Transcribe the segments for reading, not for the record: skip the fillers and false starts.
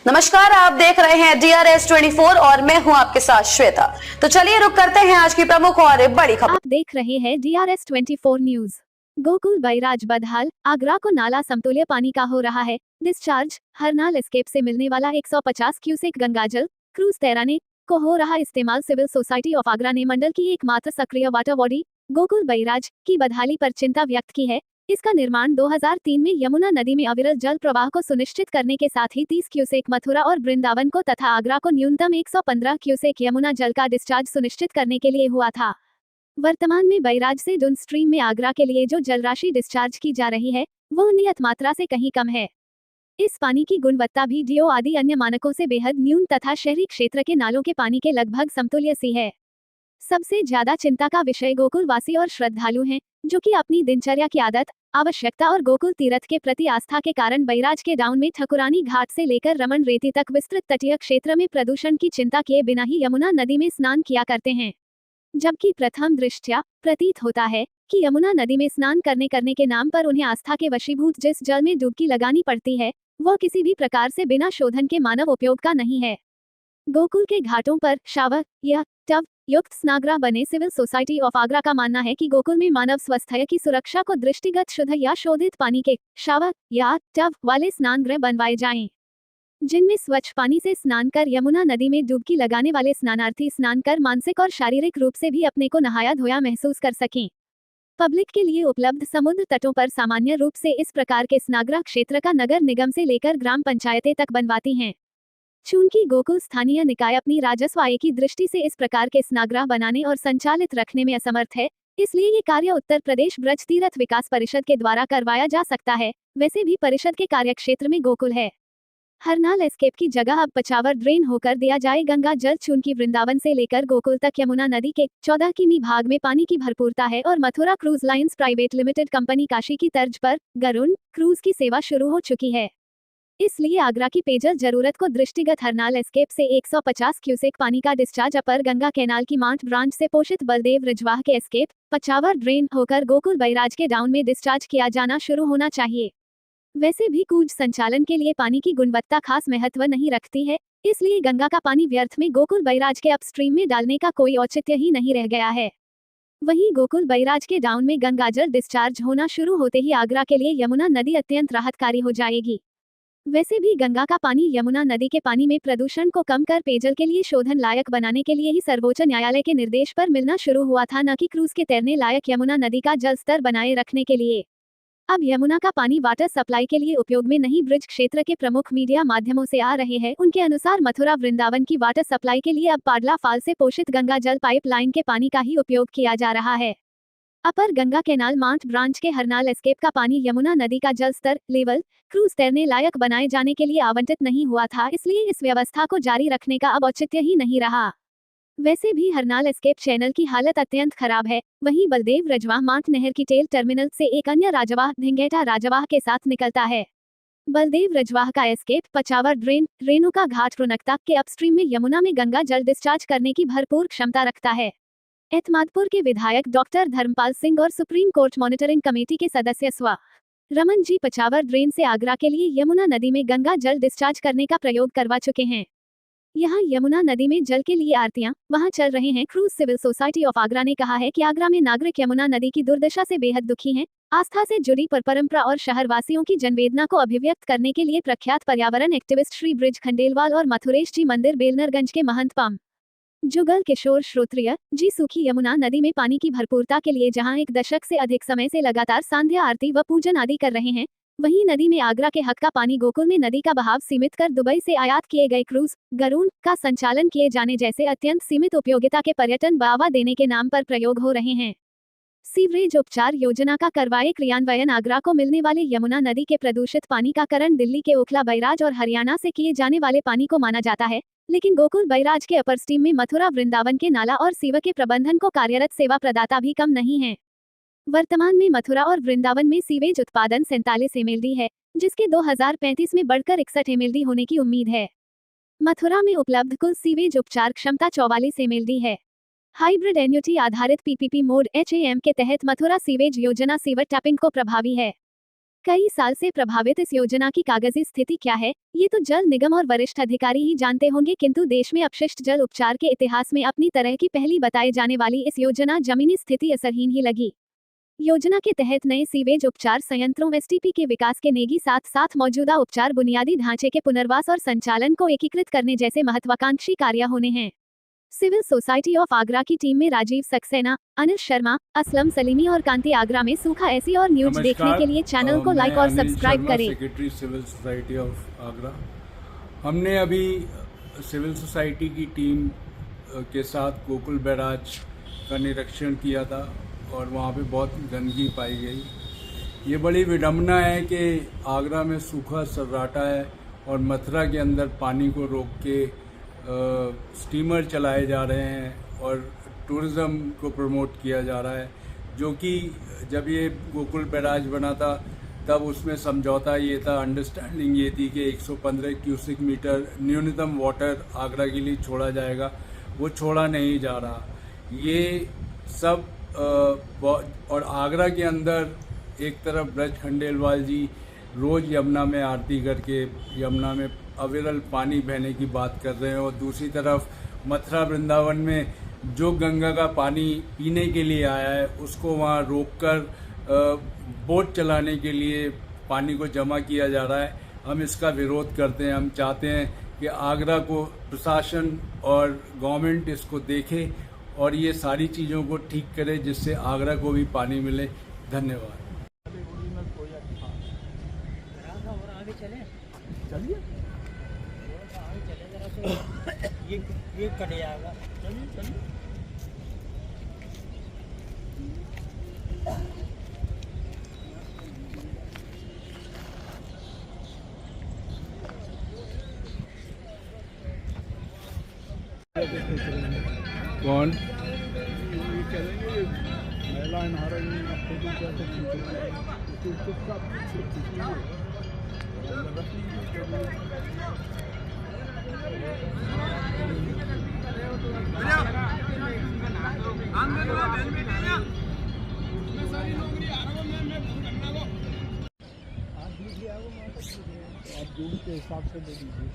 नमस्कार, आप देख रहे हैं DRS 24 और मैं हूं आपके साथ श्वेता। तो चलिए रुक करते हैं आज की प्रमुख और बड़ी खबर। आप देख रहे हैं DRS 24 न्यूज। गोकुल बैराज बदहाल, आगरा को नाला समतुल्य पानी का हो रहा है डिस्चार्ज। हरनाल एस्केप से मिलने वाला 150 क्यूसेक गंगाजल क्रूज तैराने को हो रहा इस्तेमाल। सिविल सोसाइटी ऑफ आगरा ने मंडल की एकमात्र सक्रिय वाटर बॉडी गोकुल बैराज की बदहाली पर चिंता व्यक्त की है। इसका निर्माण 2003 में यमुना नदी में अविरल जल प्रवाह को सुनिश्चित करने के साथ ही 30 क्यूसेक मथुरा और वृंदावन को तथा आगरा को न्यूनतम 115 क्यूसेक यमुना जल का डिस्चार्ज सुनिश्चित करने के लिए हुआ था। वर्तमान में बैराज से डून स्ट्रीम में आगरा के लिए जो जल राशि डिस्चार्ज की जा रही है वह नियत मात्रा से कहीं कम है। इस पानी की गुणवत्ता भी डीओ आदि अन्य मानकों से बेहद न्यून तथा शहरी क्षेत्र के नालों के पानी के लगभग समतुल्य सी है। सबसे ज्यादा चिंता का विषय गोकुल वासी और श्रद्धालु हैं, जो कि अपनी दिनचर्या की आदत, आवश्यकता और गोकुल तीर्थ के प्रति आस्था के कारण बैराज के डाउन में ठकुरानी घाट से लेकर रमन रेती तक विस्तृत तटीय क्षेत्र में प्रदूषण की चिंता किए बिना ही यमुना नदी में स्नान किया करते हैं। जबकि प्रथम दृष्टया प्रतीत होता है कि यमुना नदी में स्नान करने के नाम पर उन्हें आस्था के वशीभूत जिस जल में डुबकी लगानी पड़ती है वह किसी भी प्रकार से बिना शोधन के मानव उपयोग का नहीं है। गोकुल के घाटों पर शावर या टब युक्त स्नागृह बने। सिविल सोसाइटी ऑफ आगरा का मानना है कि गोकुल में मानव स्वास्थ्य की सुरक्षा को दृष्टिगत शुद्ध या शोधित पानी के शावर या टब वाले स्नानगृह बनवाए जाएं, जिनमें स्वच्छ पानी से स्नान कर यमुना नदी में डुबकी लगाने वाले स्नानार्थी स्नान कर मानसिक और शारीरिक रूप से भी अपने को नहाया धोया महसूस कर सकें। पब्लिक के लिए उपलब्ध समुद्र तटों पर सामान्य रूप से इस प्रकार के स्नागृह क्षेत्र का नगर निगम से लेकर ग्राम पंचायतें तक बनवाती हैं। चूंकि गोकुल स्थानीय निकाय अपनी राजस्व आय की दृष्टि से इस प्रकार के स्नागृह बनाने और संचालित रखने में असमर्थ है, इसलिए ये कार्य उत्तर प्रदेश ब्रज तीर्थ विकास परिषद के द्वारा करवाया जा सकता है। वैसे भी परिषद के कार्यक्षेत्र में गोकुल है। हरनाल एस्केप की जगह अब पचावर ड्रेन होकर दिया जाए गंगा जल। चूंकि वृंदावन से लेकर गोकुल तक यमुना नदी के 14 किमी भाग में पानी की भरपूरता है और Mathura cruise lines private limited company Kashi की तर्ज पर गरुण क्रूज की सेवा शुरू हो चुकी है, इसलिए आगरा की पेयजल जरूरत को दृष्टिगत हरनाल एस्केप से 150 क्यूसेक पानी का डिस्चार्ज अपर गंगा कैनाल की मांट ब्रांच से पोषित बलदेव रिजवाह के एस्केप पचावर ड्रेन होकर गोकुल बैराज के डाउन में डिस्चार्ज किया जाना शुरू होना चाहिए। वैसे भी कूज संचालन के लिए पानी की गुणवत्ता खास महत्व नहीं रखती है, इसलिए गंगा का पानी व्यर्थ में गोकुल बैराज के अपस्ट्रीम में डालने का कोई औचित्य ही नहीं रह गया है। वहीं गोकुल बैराज के डाउन में गंगाजल डिस्चार्ज होना शुरू होते ही आगरा के लिए यमुना नदी अत्यंत राहतकारी हो जाएगी। वैसे भी गंगा का पानी यमुना नदी के पानी में प्रदूषण को कम कर पेयजल के लिए शोधन लायक बनाने के लिए ही सर्वोच्च न्यायालय के निर्देश पर मिलना शुरू हुआ था, न कि क्रूज के तैरने लायक यमुना नदी का जल स्तर बनाए रखने के लिए। अब यमुना का पानी वाटर सप्लाई के लिए उपयोग में नहीं ब्रिज क्षेत्र के प्रमुख मीडिया माध्यमों से आ रहे हैं। उनके अनुसार मथुरा वृंदावन की वाटर सप्लाई के लिए अब पाडला फाल से पोषित गंगा जल पाइपलाइन के पानी का ही उपयोग किया जा रहा है। अपर गंगा कैनाल मांट ब्रांच के हरनाल एस्केप का पानी यमुना नदी का जल स्तर लेवल क्रूज तैरने लायक बनाए जाने के लिए आवंटित नहीं हुआ था, इसलिए इस व्यवस्था को जारी रखने का अब औचित्य ही नहीं रहा। वैसे भी हरनाल एस्केप चैनल की हालत अत्यंत खराब है। वहीं बलदेव रजवाह मांट नहर की टेल टर्मिनल से एक अन्य राजवाह धिंगेटा राजवाह के साथ निकलता है। बलदेव रजवाह का एस्केप पचावर ड्रेन रेणुका घाट रुनकता के अपस्ट्रीम में यमुना में गंगा जल डिस्चार्ज करने की भरपूर क्षमता रखता है। एतमादपुर के विधायक डॉक्टर धर्मपाल सिंह और सुप्रीम कोर्ट मॉनिटरिंग कमेटी के सदस्य स्व रमन जी पचावर ड्रेन से आगरा के लिए यमुना नदी में गंगा जल डिस्चार्ज करने का प्रयोग करवा चुके हैं। यहाँ यमुना नदी में जल के लिए आरतियां वहां चल रहे हैं। क्रूज सिविल सोसाइटी ऑफ आगरा ने कहा है कि आगरा में नागरिक यमुना नदी की दुर्दशा से बेहद दुखी हैं। आस्था से जुड़ी परंपरा और शहरवासियों की जनवेदना को अभिव्यक्त करने के लिए प्रख्यात पर्यावरण एक्टिविस्ट श्री ब्रिज खंडेलवाल और मथुरेश जी मंदिर बेलनरगंज के महंत पम जुगल किशोर श्रोत्रिय जी सूखी यमुना नदी में पानी की भरपूरता के लिए जहां एक दशक से अधिक समय से लगातार सांध्या आरती व पूजन आदि कर रहे हैं, वहीं नदी में आगरा के हक का पानी गोकुल में नदी का बहाव सीमित कर दुबई से आयात किए गए क्रूज गरुण का संचालन किए जाने जैसे अत्यंत सीमित उपयोगिता के पर्यटन बढ़ावा देने के नाम पर प्रयोग हो रहे हैं। सीवरेज उपचार योजना का करवाए क्रियान्वयन आगरा को मिलने वाले यमुना नदी के प्रदूषित पानी का करण दिल्ली के ओखला बैराज और हरियाणा से किए जाने वाले पानी को माना जाता है, लेकिन गोकुल बैराज के अपर स्ट्रीम में मथुरा वृंदावन के नाला और सीवर के प्रबंधन को कार्यरत सेवा प्रदाता भी कम नहीं है। वर्तमान में मथुरा और वृंदावन में सीवेज उत्पादन 47 MLD है, जिसके 2035 में बढ़कर 61 MLD होने की उम्मीद है। मथुरा में उपलब्ध कुल सीवेज उपचार क्षमता 44 MLD है। हाइब्रिड एन्युटी आधारित PPP मोड HAM के तहत मथुरा सीवेज योजना सीवर टैपिंग को प्रभावी है। कई साल से प्रभावित इस योजना की कागजी स्थिति क्या है, ये तो जल निगम और वरिष्ठ अधिकारी ही जानते होंगे, किंतु देश में अपशिष्ट जल उपचार के इतिहास में अपनी तरह की पहली बताई जाने वाली इस योजना जमीनी स्थिति असरहीन ही लगी। योजना के तहत नए सीवेज उपचार संयंत्रों एसटीपी के विकास के नेगी साथ साथ मौजूदा उपचार बुनियादी ढांचे के पुनर्वास और संचालन को एकीकृत करने जैसे महत्वाकांक्षी कार्य होने हैं। सिविल सोसाइटी ऑफ आगरा की टीम में राजीव सक्सेना, अनिल शर्मा, असलम सलीमी और कांति आगरा में सूखा ऐसी और न्यूज देखने के लिए चैनल को लाइक और सब्सक्राइब करें। Secretary civil society of Agra. हमने अभी सिविल सोसाइटी की टीम के साथ गोकुल बैराज का निरीक्षण किया था और वहाँ पे बहुत गंदगी पाई गई। ये बड़ी विडम्बना है कि आगरा में सूखा सर्राटा है और मथुरा के अंदर पानी को रोक के स्टीमर चलाए जा रहे हैं और टूरिज़्म को प्रमोट किया जा रहा है, जो कि जब ये गोकुल बैराज बना था तब उसमें समझौता ये था, अंडरस्टैंडिंग ये थी कि 115 क्यूसिक मीटर न्यूनतम वाटर आगरा के लिए छोड़ा जाएगा। वो छोड़ा नहीं जा रहा। ये सब और आगरा के अंदर एक तरफ ब्रज खंडेलवाल जी रोज़ यमुना में आरती करके यमुना में अविरल पानी बहने की बात कर रहे हैं और दूसरी तरफ मथुरा वृंदावन में जो गंगा का पानी पीने के लिए आया है उसको वहाँ रोककर बोट चलाने के लिए पानी को जमा किया जा रहा है। हम इसका विरोध करते हैं। हम चाहते हैं कि आगरा को प्रशासन और गवर्नमेंट इसको देखे और ये सारी चीज़ों को ठीक करे जिससे आगरा को भी पानी मिले। धन्यवाद। चलिए ये कट जाएगा। चलिए कौन चलेंगे महिला नहा रही हैं, फोटो कैसे आप दूरी के हिसाब से दे दीजिए।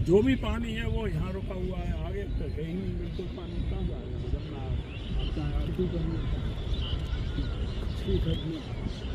जो भी पानी है वो यहाँ रुका हुआ है, आगे तो है ही नहीं। बिल्कुल पानी कहाँ जाएगा जब ना आरती करनी। ठीक है।